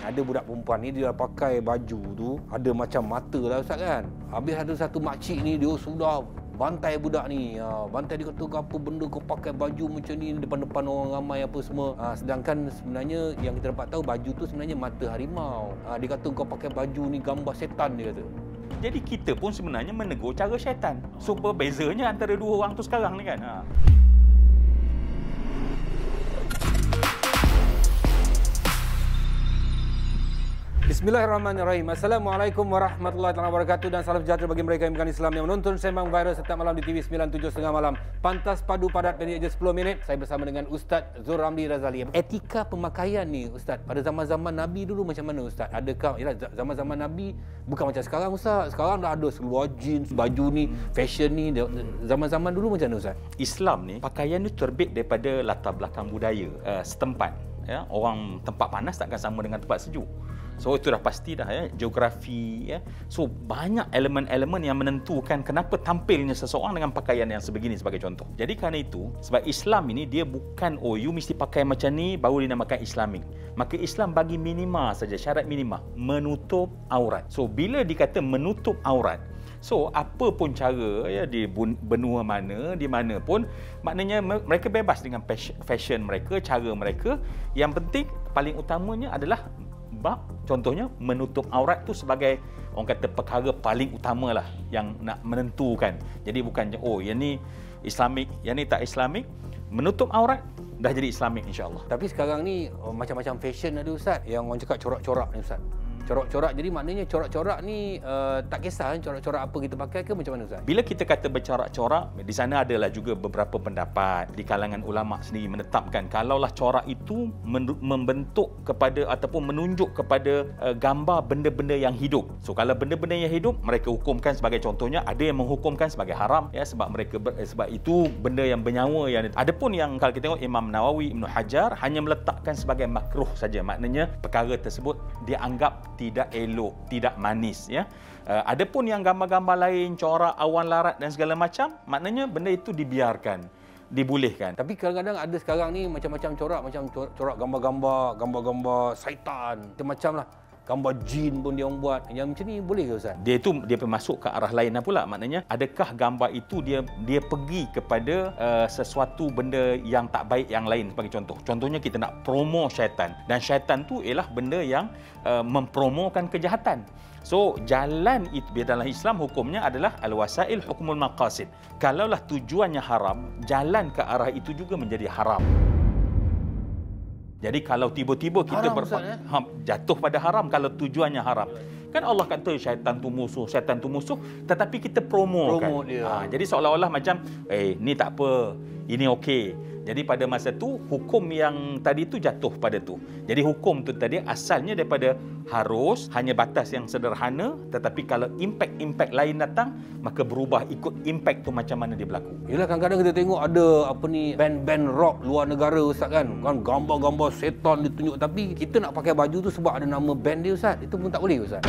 Ada budak perempuan ni dia pakai baju tu ada macam mata lah Ustaz kan. Habis ada satu makcik ni dia sudah bantai budak ni. Bantai dia kata apa benda kau pakai baju macam ni depan-depan orang ramai apa semua. Sedangkan sebenarnya yang kita dapat tahu baju tu sebenarnya mata harimau. Dia kata kau pakai baju ni gambar setan dia kata. Jadi kita pun sebenarnya menegur cara syaitan. So bezanya antara dua orang tu sekarang ni kan. Bismillahirrahmanirrahim. Assalamualaikum warahmatullahi wabarakatuh dan salam sejahtera bagi mereka yang bukan Islam yang menonton Sembang Viral setiap malam di TV 97.30 malam. Pantas padu padat pendek je 10 minit. Saya bersama dengan Ustaz Zul Ramli Razali. Etika pemakaian ni Ustaz, pada zaman-zaman Nabi dulu macam mana Ustaz? Adakah zaman-zaman Nabi bukan macam sekarang Ustaz? Sekarang dah ada seluar jeans, baju ni, fashion ni. Zaman-zaman dulu macam mana Ustaz? Islam ni pakaian ni terbit daripada latar belakang budaya setempat. Ya, orang tempat panas takkan sama dengan tempat sejuk. So itu dah pasti dah ya, geografi ya. So banyak elemen-elemen yang menentukan kenapa tampilnya seseorang dengan pakaian yang sebegini sebagai contoh. Jadi kerana itu, sebab Islam ini dia bukan you mesti pakai macam ni baru dinamakan Islamik. Maka Islam bagi minima saja, syarat minima, menutup aurat. So bila dikata menutup aurat, so apa pun cara ya di benua mana, di mana pun, maknanya mereka bebas dengan fashion mereka, cara mereka. Yang penting paling utamanya adalah bab contohnya menutup aurat tu sebagai orang kata perkara paling utamalah yang nak menentukan. Jadi bukan yang ni Islamik, yang ni tak Islamik, menutup aurat dah jadi Islamik insya-Allah. Tapi sekarang ni macam-macam fashion ada Ustaz, yang orang cakap corak-corak ni Ustaz. Corak-corak, jadi maknanya corak-corak ni tak kisah corak-corak apa kita pakai ke macam mana Ustaz? Bila kita kata bercorak-corak, di sana adalah juga beberapa pendapat di kalangan ulama sendiri menetapkan kalaulah corak itu membentuk kepada ataupun menunjuk kepada gambar benda-benda yang hidup. So kalau benda-benda yang hidup mereka hukumkan sebagai, contohnya ada yang menghukumkan sebagai haram ya, sebab mereka sebab itu benda yang bernyawa. Yang adapun yang kalau kita tengok Imam Nawawi, Ibnu Hajar hanya meletakkan sebagai makruh saja, maknanya perkara tersebut dianggap tidak elok, tidak manis ya. Adapun yang gambar-gambar lain, corak awan larat dan segala macam, maknanya benda itu dibiarkan, dibolehkan. Tapi kadang-kadang ada sekarang ni macam-macam corak, macam corak gambar-gambar syaitan, macam-macam lah. Gambar jin pun dia orang buat. Yang macam ni boleh ke Ustaz? Dia masuk ke arah lain pula. Maknanya adakah gambar itu dia pergi kepada sesuatu benda yang tak baik yang lain sebagai contoh. Contohnya kita nak promo syaitan, dan syaitan tu ialah benda yang mempromokan kejahatan. So jalan itu dalam Islam hukumnya adalah al-wasail hukmul maqasid. Kalaulah tujuannya haram, jalan ke arah itu juga menjadi haram. Jadi kalau tiba-tiba kita jatuh pada haram kalau tujuannya haram. Kan Allah kata syaitan tu musuh, tetapi kita promokan. Jadi seolah-olah macam ni tak apa, ini okey. Jadi pada masa tu hukum yang tadi tu jatuh pada tu. Jadi hukum tu tadi asalnya daripada harus hanya batas yang sederhana, tetapi kalau impak lain datang maka berubah ikut impak tu macam mana dia berlaku. Yalah, kadang-kadang kita tengok ada band rock luar negara Ustaz kan gambar-gambar setan ditunjuk, tapi kita nak pakai baju tu sebab ada nama band dia Ustaz. Itu pun tak boleh Ustaz.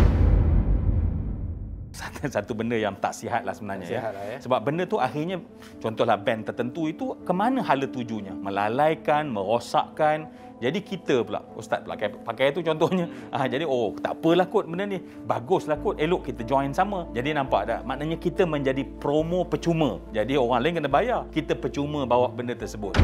Satu benda yang tak sihat lah sebenarnya sihat lah, ya. Sebab benda tu akhirnya, contohlah band tertentu itu kemana hala tujunya, melalaikan, merosakkan. Jadi kita pula ustaz pula pakai itu contohnya. Jadi tak apalah kot benda ni, baguslah kot, elok kita join sama. Jadi nampak tak, maknanya kita menjadi promo percuma. Jadi orang lain kena bayar, kita percuma bawa benda tersebut.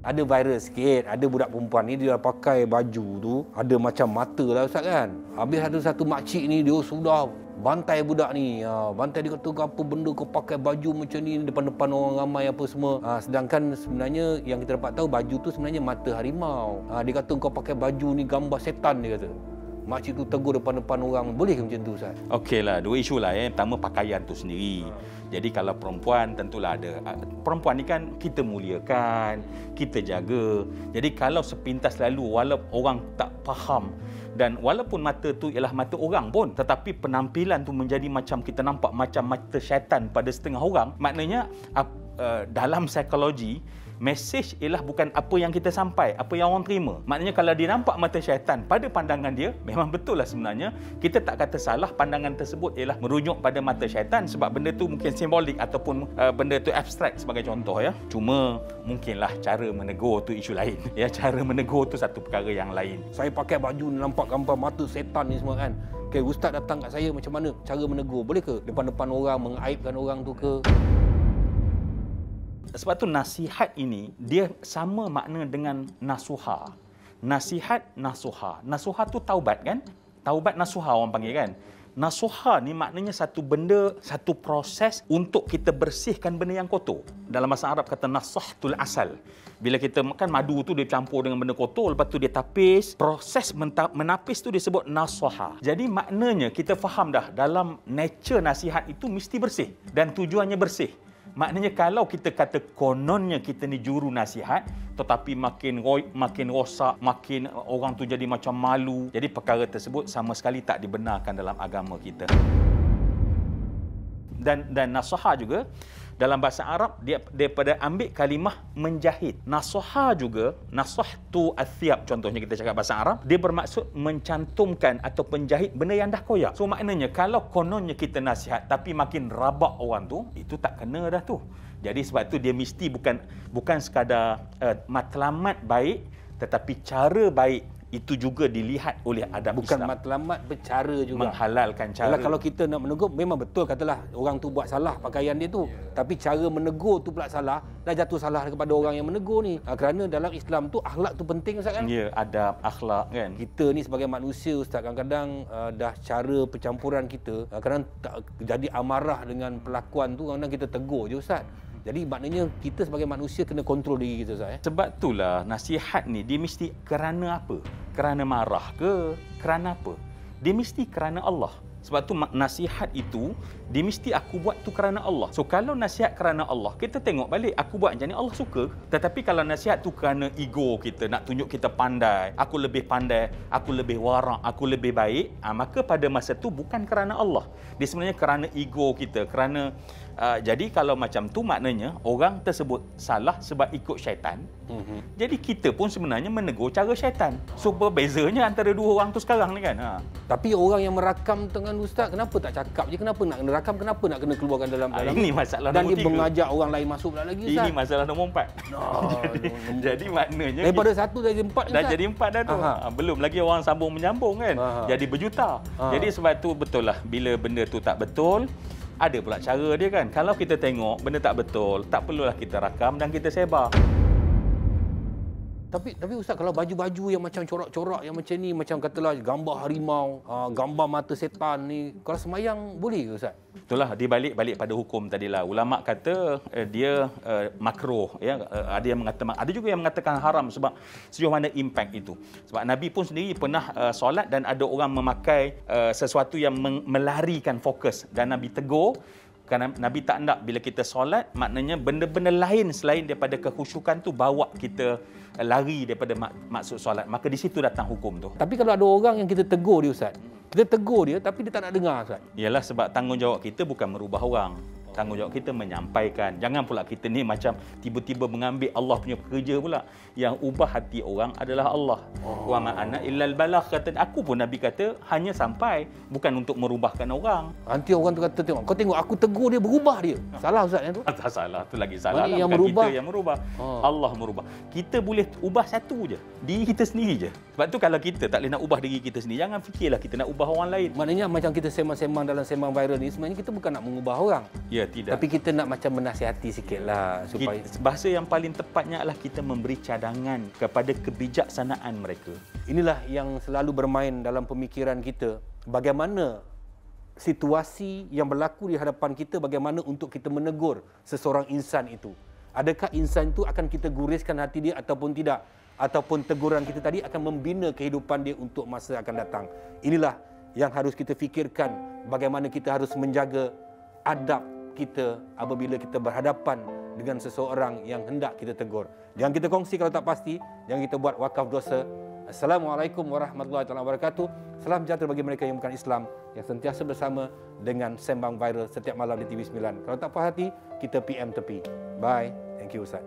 Ada viral sikit, ada budak perempuan ni dia pakai baju tu ada macam mata lah Ustaz kan. Habis ada satu makcik ni dia sudah bantai budak ni. Bantai dia kata apa benda kau pakai baju macam ni depan-depan orang ramai apa semua. Sedangkan sebenarnya yang kita dapat tahu baju tu sebenarnya mata harimau. Dia kata kau pakai baju ni gambar setan dia kata. Makcik tu tegur depan-depan orang. Boleh ke macam tu Ustaz? Okeylah, dua isu lah ya. Pertama pakaian tu sendiri. Jadi kalau perempuan tentulah ada. Perempuan ni kan kita muliakan, kita jaga. Jadi kalau sepintas lalu walaupun orang tak faham, dan walaupun mata tu ialah mata orang pun, tetapi penampilan tu menjadi macam kita nampak macam mata syaitan pada setengah orang, maknanya dalam psikologi Mesej ialah bukan apa yang kita sampai, apa yang orang terima. Maknanya kalau dia nampak mata syaitan pada pandangan dia, memang betul lah sebenarnya. Kita tak kata salah pandangan tersebut ialah merujuk pada mata syaitan sebab benda tu mungkin simbolik ataupun benda tu abstrak sebagai contoh ya. Cuma mungkinlah cara menegur tu isu lain. Ya, cara menegur tu satu perkara yang lain. Saya pakai baju nampak gambar mata setan ni semua kan. Okay, ustaz datang kat saya macam mana cara menegur? Boleh ke depan-depan orang mengaibkan orang tu ke? Sebab tu nasihat ini dia sama makna dengan nasuha. Nasihat, nasuha. Nasuha tu taubat kan? Taubat nasuha orang panggil kan? Nasuha ni maknanya satu benda, satu proses untuk kita bersihkan benda yang kotor. Dalam bahasa Arab kata nasahtul asal. Bila kita makan madu tu dia campur dengan benda kotor, lepas tu dia tapis. Proses menapis tu disebut nasuha. Jadi maknanya kita faham dah dalam nature nasihat itu mesti bersih dan tujuannya bersih. Maknanya kalau kita kata kononnya kita ni juru nasihat, tetapi makin rosak, makin orang tu jadi macam malu. Jadi perkara tersebut sama sekali tak dibenarkan dalam agama kita. Dan nasihat juga dalam bahasa Arab dia daripada ambil kalimah menjahit. Nasihat juga, nasahtu athiab contohnya kita cakap bahasa Arab, dia bermaksud mencantumkan atau penjahit benda yang dah koyak. So maknanya kalau kononnya kita nasihat tapi makin rabak orang tu, itu tak kena dah tu. Jadi sebab tu dia mesti bukan sekadar matlamat baik, tetapi cara baik itu juga dilihat oleh adab bukan Islam. matlamat bercara juga. Menghalalkan cara. Kalau kita nak menegur, memang betul katalah orang tu buat salah pakaian dia tu. Tapi cara menegur tu pula salah, dah jatuh salah kepada orang yang menegur ni. Kerana dalam Islam tu akhlak tu penting Ustaz kan? Ya, adab, akhlak kan. Kita ni sebagai manusia Ustaz kadang-kadang dah cara percampuran kita, kadang tak jadi amarah dengan pelakuan tu, kadang kita tegur je Ustaz. Jadi maknanya kita sebagai manusia kena kontrol diri kita Ustaz. Sebab itulah nasihat ni dia mesti kerana apa? Kerana marah ke? Kerana apa? Dia mesti kerana Allah. Sebab tu nasihat itu dia mesti aku buat tu kerana Allah. So kalau nasihat kerana Allah, kita tengok balik aku buat macam ni Allah suka. Tetapi kalau nasihat tu kerana ego kita, nak tunjuk kita pandai, aku lebih pandai, aku lebih warak, aku lebih baik, maka pada masa tu bukan kerana Allah. Dia sebenarnya kerana ego kita, kerana jadi kalau macam tu maknanya orang tersebut salah sebab ikut syaitan. Jadi kita pun sebenarnya menegur cara syaitan. So berbezanya antara dua orang tu sekarang ni kan. Tapi orang yang merakam dengan Ustaz, kenapa tak cakap je? Kenapa nak kena rakam? Kenapa nak kena keluarkan dalam ini masalah dan nombor 3. dia mengajak orang lain masuk pula lagi Ustaz. Ini masalah nombor 4. Jadi maknanya daripada 1 jadi 4 Ustaz. Dah jadi 4 dah tu. Belum lagi orang sambung menyambung kan. Jadi berjuta. Jadi sebab tu betul lah bila benda tu tak betul, ada pula cara dia kan. Kalau kita tengok benda tak betul, tak perlulah kita rakam dan kita sebar. Tapi Ustaz, kalau baju-baju yang macam corak-corak yang macam ni, macam katalah gambar harimau, gambar mata setan ni, kalau semayang boleh ke Ustaz? Itulah dia balik pada hukum tadilah. Ulama kata dia makruh ya. Ada yang mengatakan, ada juga yang mengatakan haram sebab sejauh mana impak itu. Sebab Nabi pun sendiri pernah solat dan ada orang memakai sesuatu yang melarikan fokus dan Nabi tegur. Kerana Nabi tak nak bila kita solat, maknanya benda-benda lain selain daripada kekhusyukan tu bawa kita lari daripada maksud solat. Maka di situ datang hukum tu. Tapi kalau ada orang yang kita tegur dia Ustaz, kita tegur dia tapi dia tak nak dengar Ustaz. Ialah sebab tanggungjawab kita bukan merubah orang. Tanggungjawab kita menyampaikan. Jangan pula kita ni macam tiba-tiba mengambil Allah punya pekerja pula. Yang ubah hati orang adalah Allah. Wa ma ana illal balagh, kata aku pun Nabi kata hanya sampai, bukan untuk merubahkan orang. Nanti orang tu kata tengok, kau tengok aku tegur dia berubah dia. Salah Ustaz yang tu? Tak salah, tu lagi salah. Lah. Yang bukan merubah. Kita yang merubah. Allah merubah. Kita boleh ubah satu je, diri kita sendiri je. Sebab tu kalau kita tak boleh nak ubah diri kita sendiri, jangan fikirlah kita nak ubah orang lain. Maknanya macam kita sembang-sembang dalam sembang viral ni, sebenarnya kita bukan nak mengubah orang. Ya, tidak. Tapi kita nak macam menasihati sikitlah supaya bahasa yang paling tepatnya adalah kita memberi cadangan kepada kebijaksanaan mereka. Inilah yang selalu bermain dalam pemikiran kita. Bagaimana situasi yang berlaku di hadapan kita, bagaimana untuk kita menegur seseorang insan itu. Adakah insan itu akan kita guriskan hati dia ataupun tidak? Ataupun teguran kita tadi akan membina kehidupan dia untuk masa akan datang. Inilah yang harus kita fikirkan, bagaimana kita harus menjaga adab kita apabila kita berhadapan dengan seseorang yang hendak kita tegur. Jangan kita kongsi kalau tak pasti, jangan kita buat wakaf dosa. Assalamualaikum warahmatullahi wabarakatuh. Salam sejahtera bagi mereka yang bukan Islam, yang sentiasa bersama dengan Sembang Viral setiap malam di TV9. Kalau tak puas hati, kita PM tepi. Bye. Thank you Ustaz.